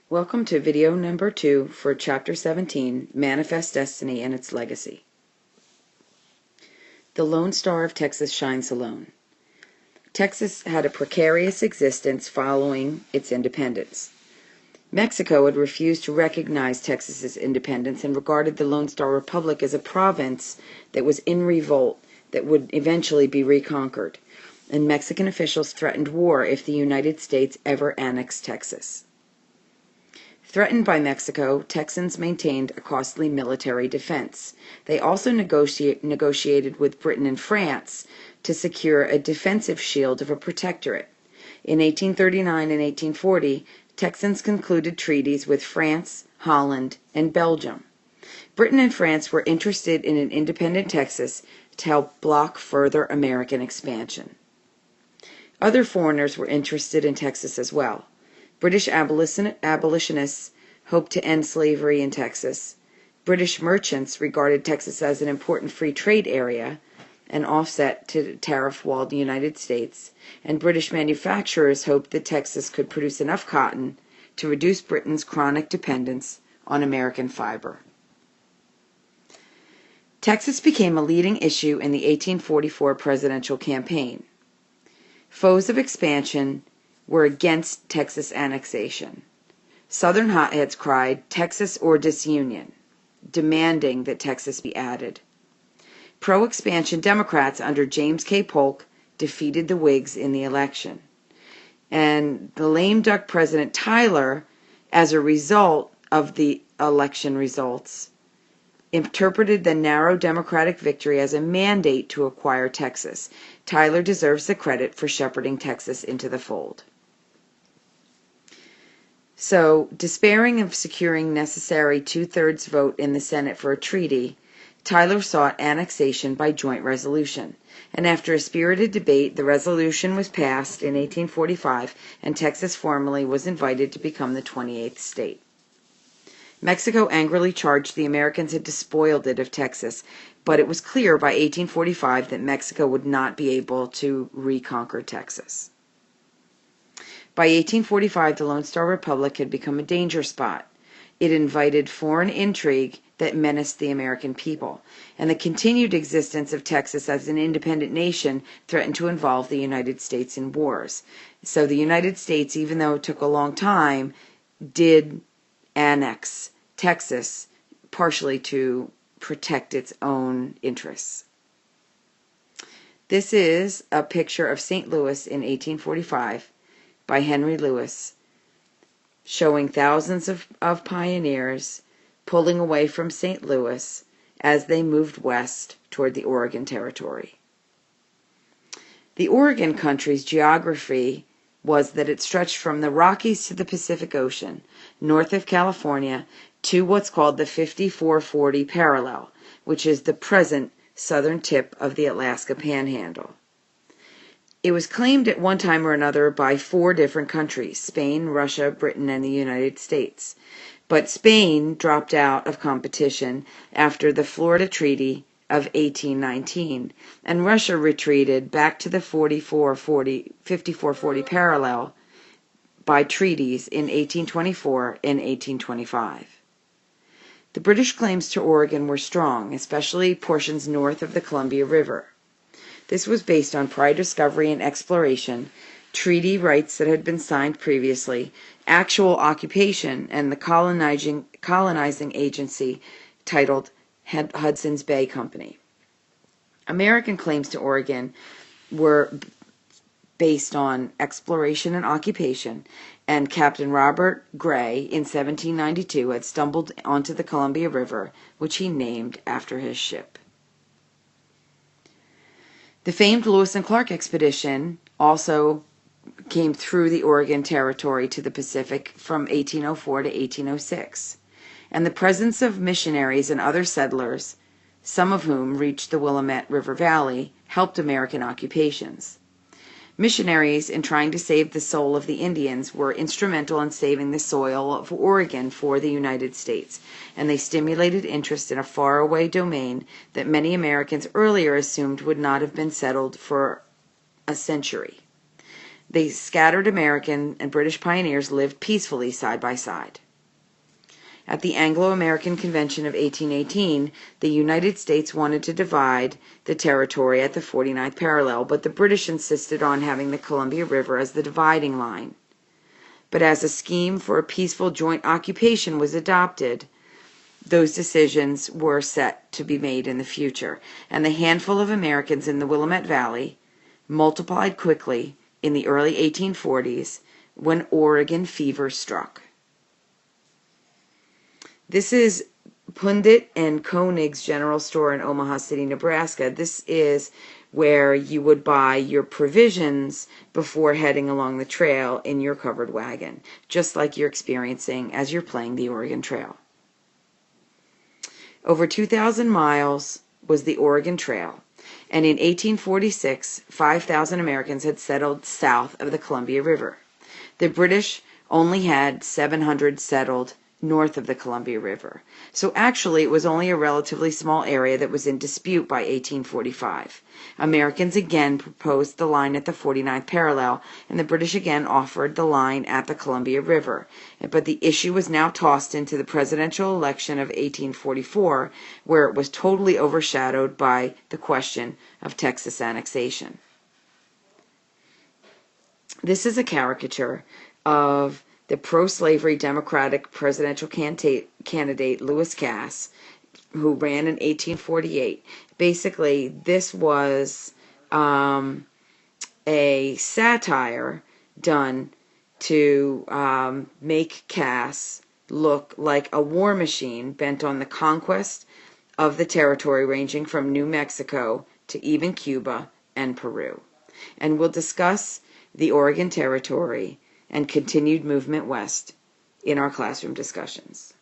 Welcome to video number 2 for Chapter 17, Manifest Destiny and Its Legacy. The Lone Star of Texas shines alone. Texas had a precarious existence following its independence. Mexico had refused to recognize Texas's independence and regarded the Lone Star Republic as a province that was in revolt that would eventually be reconquered, and Mexican officials threatened war if the United States ever annexed Texas. Threatened by Mexico, Texans maintained a costly military defense. They also negotiated with Britain and France to secure a defensive shield of a protectorate. In 1839 and 1840, Texans concluded treaties with France, Holland, and Belgium. Britain and France were interested in an independent Texas to help block further American expansion. Other foreigners were interested in Texas as well. British abolitionists hoped to end slavery in Texas. British merchants regarded Texas as an important free trade area, an offset to the tariff-walled United States, and British manufacturers hoped that Texas could produce enough cotton to reduce Britain's chronic dependence on American fiber. Texas became a leading issue in the 1844 presidential campaign. Foes of expansion were against Texas annexation. Southern hotheads cried, "Texas or disunion," demanding that Texas be added. Pro-expansion Democrats under James K. Polk defeated the Whigs in the election. And the lame duck President Tyler, as a result of the election results, interpreted the narrow Democratic victory as a mandate to acquire Texas. Tyler deserves the credit for shepherding Texas into the fold. So, despairing of securing necessary two-thirds vote in the Senate for a treaty, Tyler sought annexation by joint resolution. And after a spirited debate, the resolution was passed in 1845, and Texas formally was invited to become the 28th state. Mexico angrily charged the Americans had despoiled it of Texas, but it was clear by 1845 that Mexico would not be able to reconquer Texas. By 1845, the Lone Star Republic had become a danger spot. It invited foreign intrigue that menaced the American people, and the continued existence of Texas as an independent nation threatened to involve the United States in wars. So the United States, even though it took a long time, did annex Texas, partially to protect its own interests. This is a picture of St. Louis in 1845 by Henry Lewis, showing thousands of pioneers pulling away from St. Louis as they moved west toward the Oregon Territory. The Oregon country's geography was that it stretched from the Rockies to the Pacific Ocean, north of California, to what's called the 5440 parallel, which is the present southern tip of the Alaska Panhandle. It was claimed at one time or another by 4 different countries: Spain, Russia, Britain, and the United States. But Spain dropped out of competition after the Florida Treaty of 1819, and Russia retreated back to the 5440 parallel by treaties in 1824 and 1825. The British claims to Oregon were strong, especially portions north of the Columbia River. This was based on prior discovery and exploration, treaty rights that had been signed previously, actual occupation, and the colonizing agency titled Hudson's Bay Company. American claims to Oregon were based on exploration and occupation, and Captain Robert Gray in 1792 had stumbled onto the Columbia River, which he named after his ship. The famed Lewis and Clark expedition also came through the Oregon Territory to the Pacific from 1804 to 1806, and the presence of missionaries and other settlers, some of whom reached the Willamette River Valley, helped American occupations. Missionaries, in trying to save the soul of the Indians, were instrumental in saving the soil of Oregon for the United States, and they stimulated interest in a faraway domain that many Americans earlier assumed would not have been settled for a century. The scattered American and British pioneers lived peacefully side by side. At the Anglo-American Convention of 1818, the United States wanted to divide the territory at the 49th parallel, but the British insisted on having the Columbia River as the dividing line. But as a scheme for a peaceful joint occupation was adopted, those decisions were set to be made in the future, and the handful of Americans in the Willamette Valley multiplied quickly in the early 1840s when Oregon fever struck. This is Pundit and Koenig's General Store in Omaha City, Nebraska. This is where you would buy your provisions before heading along the trail in your covered wagon, just like you're experiencing as you're playing the Oregon Trail. Over 2,000 miles was the Oregon Trail, and in 1846, 5,000 Americans had settled south of the Columbia River. The British only had 700 settled north of the Columbia River. So actually it was only a relatively small area that was in dispute by 1845. Americans again proposed the line at the 49th parallel, and the British again offered the line at the Columbia River. But the issue was now tossed into the presidential election of 1844, where it was totally overshadowed by the question of Texas annexation. This is a caricature of the pro-slavery Democratic presidential candidate Lewis Cass, who ran in 1848. Basically, this was a satire done to make Cass look like a war machine bent on the conquest of the territory ranging from New Mexico to even Cuba and Peru. And we'll discuss the Oregon Territory and continued movement west in our classroom discussions.